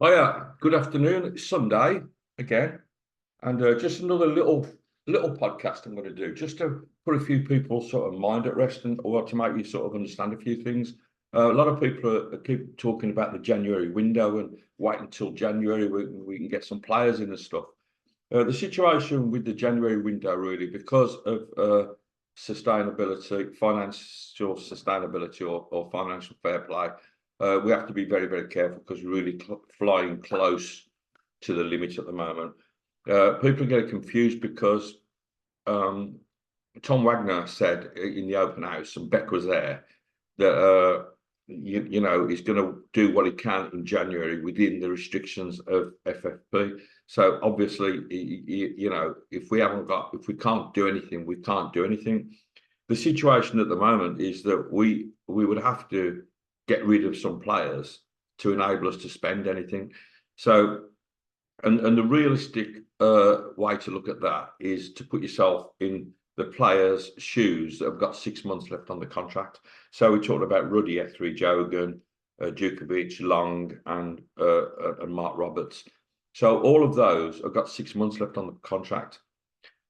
Oh yeah, good afternoon. It's Sunday again, and just another little podcast I'm going to do, just to put a few people sort of mind at rest and or to make you sort of understand a few things. A lot of people keep talking about the January window and wait until January we can get some players in and stuff. The situation with the January window really because of sustainability, financial sustainability or financial fair play. We have to be very, very careful because we're really flying close to the limit at the moment. People get confused because Tom Wagner said in the open house, and Beck was there, that he's going to do what he can in January within the restrictions of FFP. So obviously, if we can't do anything, we can't do anything. The situation at the moment is that we would have to get rid of some players to enable us to spend anything. So, and the realistic way to look at that is to put yourself in the players' shoes that have got 6 months left on the contract. So we talked about Ruddy, Etheridge, Jogan, Djukovic, Long, and Mark Roberts. So all of those have got 6 months left on the contract.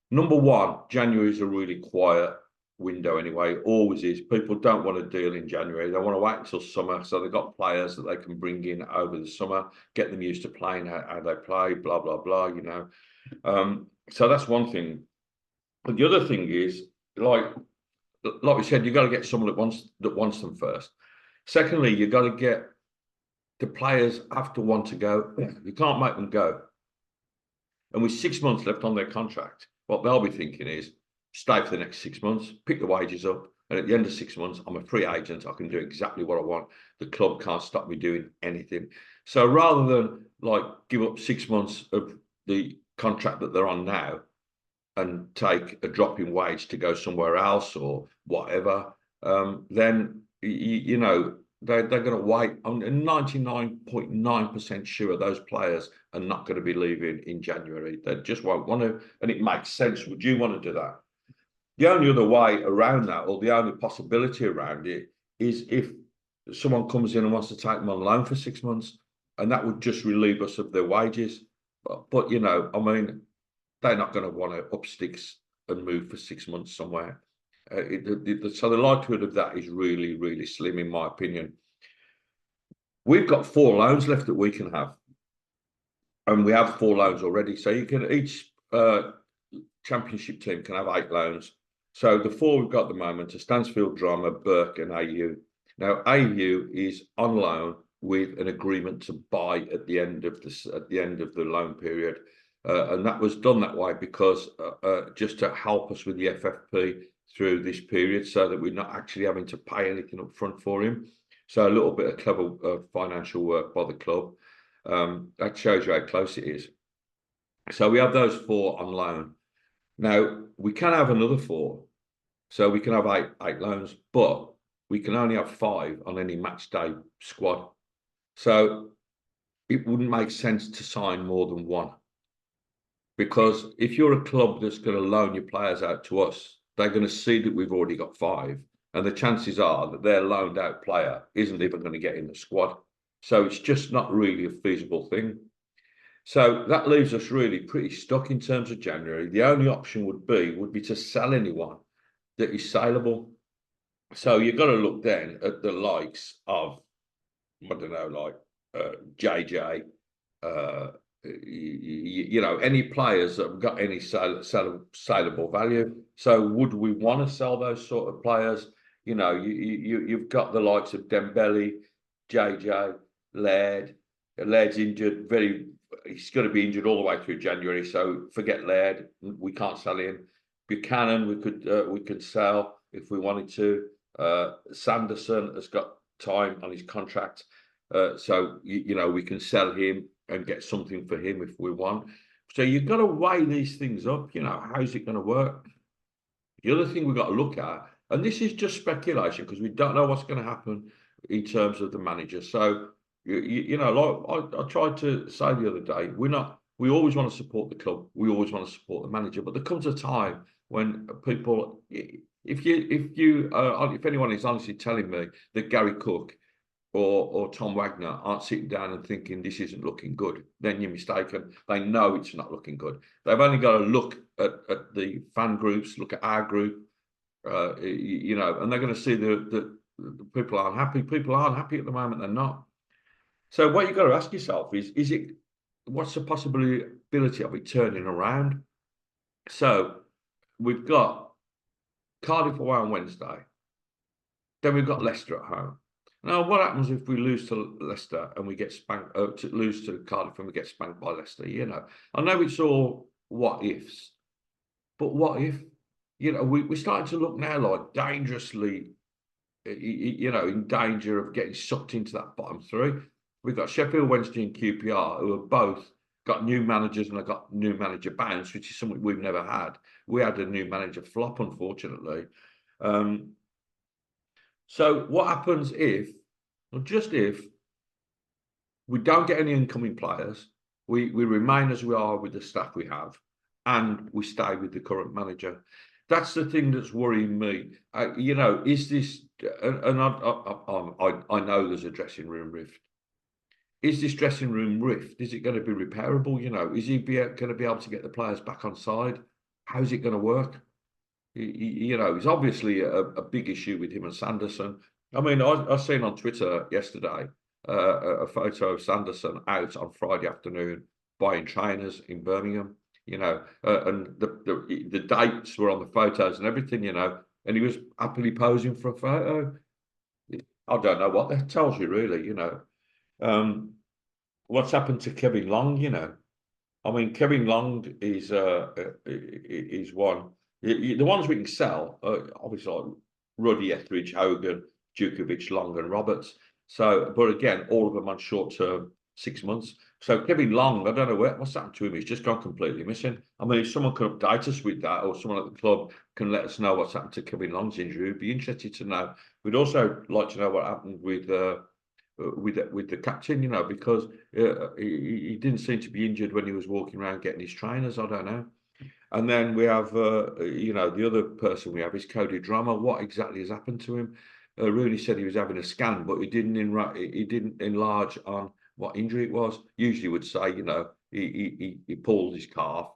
Number one, January is a really quiet window anyway, always is. People don't want to deal in January. They want to wait until summer. So they've got players that they can bring in over the summer, get them used to playing how they play, blah, blah, blah, So that's one thing. But the other thing is, like we said, you've got to get someone that wants them first. Secondly, you've got to get the players have to want to go. You can't make them go. And with 6 months left on their contract, what they'll be thinking is stay for the next 6 months, pick the wages up, and at the end of 6 months, I'm a free agent. I can do exactly what I want. The club can't stop me doing anything. So rather than like give up 6 months of the contract that they're on now and take a drop in wage to go somewhere else or whatever, then they're going to wait. I'm 99.9% sure those players are not going to be leaving in January. They just won't want to, and it makes sense. Would you want to do that? The only other way around that, or the only possibility around it, is if someone comes in and wants to take them on loan for 6 months, and that would just relieve us of their wages. But they're not going to want to up sticks and move for 6 months somewhere. So the likelihood of that is really, really slim, in my opinion. We've got 4 loans left that we can have, and we have 4 loans already. So each championship team can have 8 loans. So the 4 we've got at the moment are Stansfield, Drama, Burke, and AU. Now AU is on loan with an agreement to buy at the end of the loan period, and that was done that way because just to help us with the FFP through this period, so that we're not actually having to pay anything up front for him. So a little bit of clever financial work by the club. That shows you how close it is. So we have those 4 on loan. Now we can have another 4, so we can have eight loans, but we can only have 5 on any match day squad. So it wouldn't make sense to sign more than 1, because if you're a club that's going to loan your players out to us, they're going to see that we've already got 5, and the chances are that their loaned out player isn't even going to get in the squad. So it's just not really a feasible thing. So that leaves us really pretty stuck in terms of January. The only option would be to sell anyone that is saleable. So you've got to look then at the likes of, I don't know, like JJ, any players that have got any saleable value. So would we want to sell those sort of players? You've got the likes of Dembele, JJ, Laird. Laird's injured, he's going to be injured all the way through January, so forget Laird. We can't sell him. Buchanan, we could sell if we wanted to. Sanderson has got time on his contract, so we can sell him and get something for him if we want. So you've got to weigh these things up. How's it going to work? The other thing we've got to look at, and this is just speculation because we don't know what's going to happen in terms of the manager. So like I tried to say the other day, we always want to support the club, we always want to support the manager, but there comes a time when people, if anyone is honestly telling me that Gary Cook or Tom Wagner aren't sitting down and thinking this isn't looking good, then you're mistaken. They know it's not looking good. They've only got to look at the fan groups, look at our group, you know, and they're going to see the people aren't happy. People aren't happy at the moment. They're not. So what you've got to ask yourself is it, what's the possibility of it turning around? So we've got Cardiff away on Wednesday. Then we've got Leicester at home. Now, what happens if we lose to Leicester and we get spanked, lose to Cardiff and we get spanked by Leicester? You know, I know it's all what ifs, but what if, you know, we're starting to look now like dangerously, you know, in danger of getting sucked into that bottom three. We've got Sheffield Wednesday and QPR, who have both got new managers and have got new manager bounce, which is something we've never had. We had a new manager flop, unfortunately. So what happens if, well, just if, we don't get any incoming players, we remain as we are with the staff we have, and we stay with the current manager? That's the thing that's worrying me. You know, is this, and I know there's a dressing room rift. Is this dressing room rift, is it going to be repairable? You know, is he going to be able to get the players back on side? How's it going to work? You know, it's obviously a big issue with him and Sanderson. I mean, I seen on Twitter yesterday a photo of Sanderson out on Friday afternoon buying trainers in Birmingham. You know, and the dates were on the photos and everything. You know, and he was happily posing for a photo. I don't know what that tells you, really. You know, what's happened to Kevin Long? You know, I mean, Kevin Long is one. The ones we can sell are obviously like Ruddy, Etheridge, Hogan, Djukovic, Long, and Roberts. So, but again, all of them on short term, 6 months. So Kevin Long, I don't know what's happened to him. He's just gone completely missing. I mean, if someone can update us with that, or someone at the club can let us know what's happened to Kevin Long's injury, we'd be interested to know. We'd also like to know what happened with the captain, you know, because he didn't seem to be injured when he was walking around getting his trainers. I don't know. And then we have, you know, the other person we have is Cody Drama. What exactly has happened to him? Rooney said he was having a scan, but he didn't enlarge on what injury it was. Usually would say, you know, he pulled his calf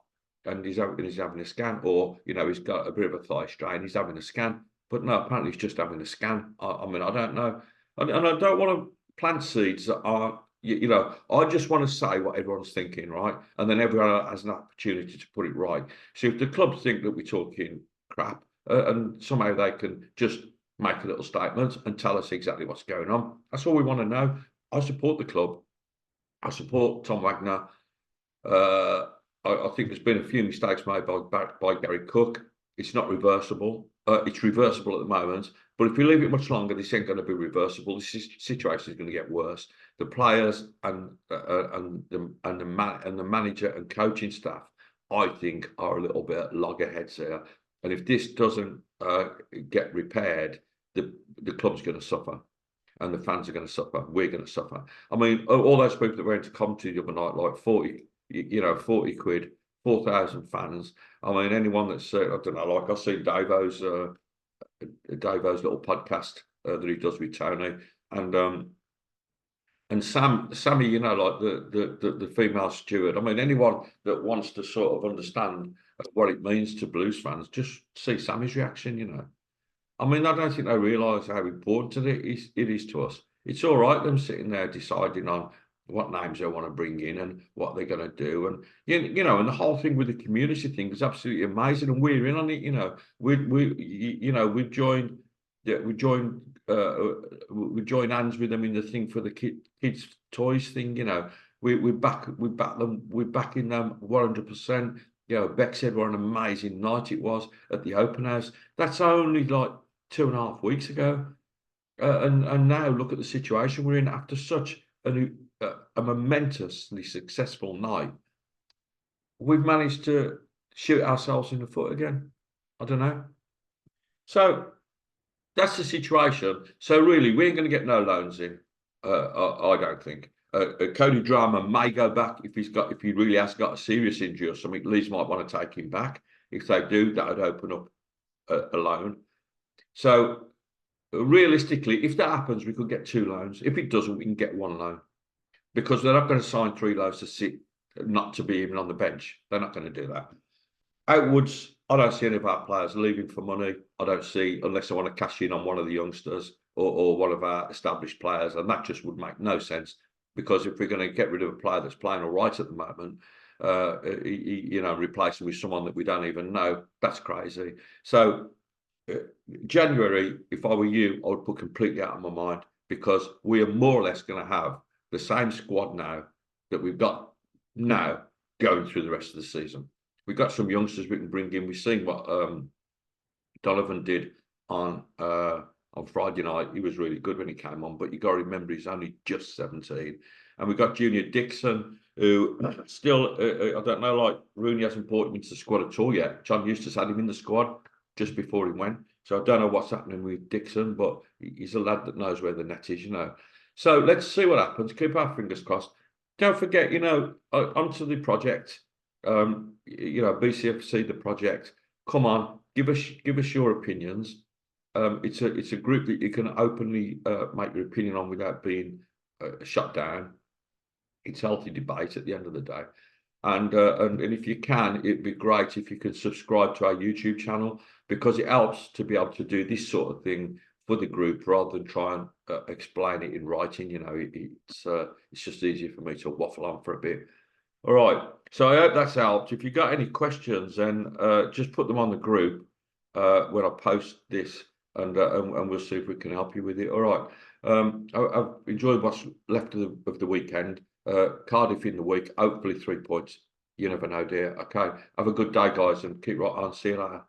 and he's having a scan, or, you know, he's got a bit of a thigh strain, he's having a scan. But no, apparently he's just having a scan. I mean, I don't know. And I don't want to plant seeds that are, you know, I just want to say what everyone's thinking, right? And then everyone has an opportunity to put it right. So if the club think that we're talking crap, and somehow they can just make a little statement and tell us exactly what's going on, that's all we want to know. I support the club. I support Tom Wagner. I think there's been a few mistakes made by Gary Cook. It's not reversible. It's reversible at the moment, but if we leave it much longer, this ain't going to be reversible. This situation is going to get worse. The players and the manager and coaching staff, I think, are a little bit loggerheads here. And if this doesn't get repaired, the club's going to suffer, and the fans are going to suffer. We're going to suffer. I mean, all those people that went to come to the other night, like 40, you know, 40 quid. 4,000 fans. I mean, anyone that's I don't know, like I've seen Davo's little podcast that he does with Tony, and Sammy, you know, like the female steward. I mean, anyone that wants to sort of understand what it means to Blues fans, just see Sammy's reaction. You know, I mean, I don't think they realise how important it is to us. It's all right them sitting there deciding on what names they want to bring in and what they're going to do, and you know, and the whole thing with the community thing is absolutely amazing, and we're in on it. You know, we've joined hands with them in the thing for the kids toys thing. You know, we're backing them 100%. You know, Beck said what an amazing night it was at the open house. That's only like 2.5 weeks ago, and now look at the situation we're in after such a momentously successful night. We've managed to shoot ourselves in the foot again. I don't know. So that's the situation. So really, we ain't going to get no loans in. I don't think. Cody Drama may go back if he really has got a serious injury or something. Leeds might want to take him back. If they do, that would open up a loan. So realistically, if that happens, we could get 2 loans. If it doesn't, we can get 1 loan, because they're not going to sign 3 loans to sit, not to be even on the bench. They're not going to do that. Outwards, I don't see any of our players leaving for money. I don't see, unless they want to cash in on one of the youngsters or one of our established players, and that just would make no sense, because if we're going to get rid of a player that's playing all right at the moment, you know, replace him with someone that we don't even know, that's crazy. So January, if I were you, I would put completely out of my mind, because we are more or less going to have the same squad now that we've got now going through the rest of the season. We've got some youngsters we can bring in. We've seen what Donovan did on Friday night. He was really good when he came on, but you got to remember he's only just 17. And we've got Junior Dixon, who still, I don't know, like Rooney hasn't brought him into the squad at all yet. John Eustace had him in the squad just before he went. So I don't know what's happening with Dixon, but he's a lad that knows where the net is, you know. So let's see what happens. Keep our fingers crossed. Don't forget, you know, onto the project. You know, BCFC, the project. Come on, give us your opinions. It's a group that you can openly make your opinion on without being shut down. It's healthy debate at the end of the day. And if you can, it'd be great if you could subscribe to our YouTube channel, because it helps to be able to do this sort of thing for the group rather than try and explain it in writing. You know, it's just easier for me to waffle on for a bit. All right, so I hope that's helped. If you've got any questions, then just put them on the group when I post this, and we'll see if we can help you with it. All right, I've enjoyed what's left of the weekend. Cardiff in the week, hopefully 3 points. You never know, dear. Okay, have a good day, guys, and keep right on. See you later.